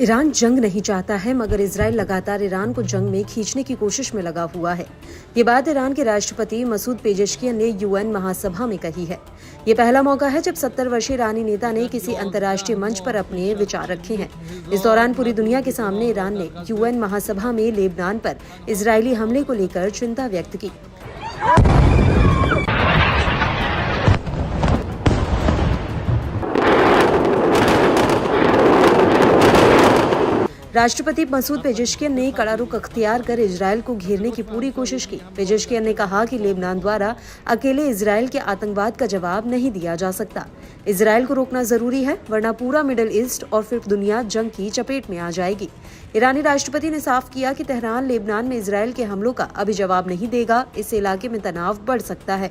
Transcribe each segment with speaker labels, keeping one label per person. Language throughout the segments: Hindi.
Speaker 1: ईरान जंग नहीं चाहता है, मगर इजराइल लगातार ईरान को जंग में खींचने की कोशिश में लगा हुआ है। ये बात ईरान के राष्ट्रपति मसूद पेजेश्कियन ने यूएन महासभा में कही है। ये पहला मौका है जब 70 वर्षीय ईरानी नेता ने किसी अंतर्राष्ट्रीय मंच पर अपने विचार रखे हैं। इस दौरान पूरी दुनिया के सामने ईरान ने यूएन महासभा में लेबनान पर इजरायली हमले को लेकर चिंता व्यक्त की। राष्ट्रपति मसूद पेजेश्कियन ने कड़ा रुख अख्तियार कर इजरायल को घेरने की पूरी कोशिश की। पेजेश्कियन ने कहा कि लेबनान द्वारा अकेले इजरायल के आतंकवाद का जवाब नहीं दिया जा सकता। इजरायल को रोकना जरूरी है, वरना पूरा मिडिल ईस्ट और फिर दुनिया जंग की चपेट में आ जाएगी। ईरानी राष्ट्रपति ने साफ किया कि तेहरान लेबनान में इजरायल के हमलों का अभी जवाब नहीं देगा। इससे इलाके में तनाव बढ़ सकता है।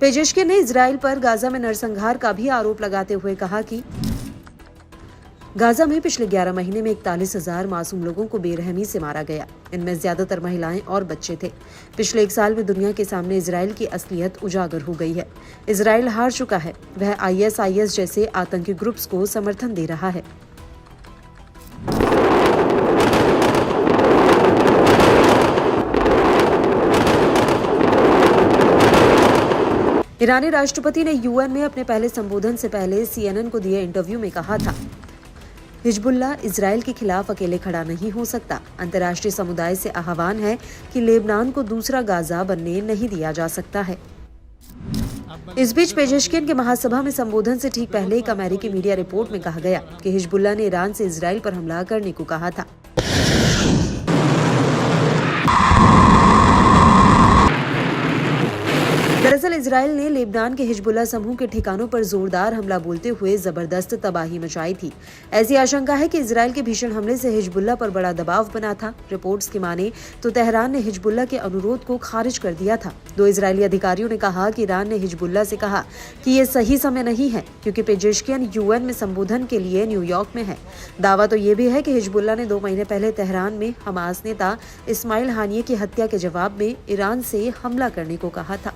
Speaker 1: पेजेश्कियन ने इजरायल पर गाजा में नरसंहार का भी आरोप लगाते हुए कहा कि गाजा में पिछले 11 महीने में 41,000 मासूम लोगों को बेरहमी से मारा गया। इनमें ज्यादातर महिलाएं और बच्चे थे। पिछले 1 साल में दुनिया के सामने इजरायल की असलियत उजागर हो गई है। इजरायल हार चुका है। वह ISIS जैसे आतंकी ग्रुप्स को समर्थन दे रहा है। ईरानी राष्ट्रपति ने यूएन में अपने पहले संबोधन से पहले CNN को दिए इंटरव्यू में कहा था, हिजबुल्लाह इजरायल के खिलाफ अकेले खड़ा नहीं हो सकता। अंतर्राष्ट्रीय समुदाय से आह्वान है कि लेबनान को दूसरा गाजा बनने नहीं दिया जा सकता है। इस बीच पेजेश्कियन के महासभा में संबोधन से ठीक पहले एक अमेरिकी मीडिया रिपोर्ट में कहा गया कि हिजबुल्लाह ने ईरान से इजरायल पर हमला करने को कहा था। दरअसल इजरायल ने लेबनान के हिजबुल्लाह समूह के ठिकानों पर जोरदार हमला बोलते हुए जबरदस्त तबाही मचाई थी। ऐसी आशंका है कि इजरायल के भीषण हमले से हिजबुल्लाह पर बड़ा दबाव बना था। रिपोर्ट्स की माने तो तेहरान ने हिजबुल्लाह के अनुरोध को खारिज कर दिया था। 2 इजरायली अधिकारियों ने कहा कि ईरान ने हिजबुल्लाह से कहा कि ये सही समय नहीं है, क्योंकि पेजेश्कियन यूएन में संबोधन के लिए न्यूयॉर्क में है। दावा तो ये भी है कि हिजबुल्लाह ने 2 महीने पहले तेहरान में हमास नेता इस्माइल हानिये की हत्या के जवाब में ईरान से हमला करने को कहा था।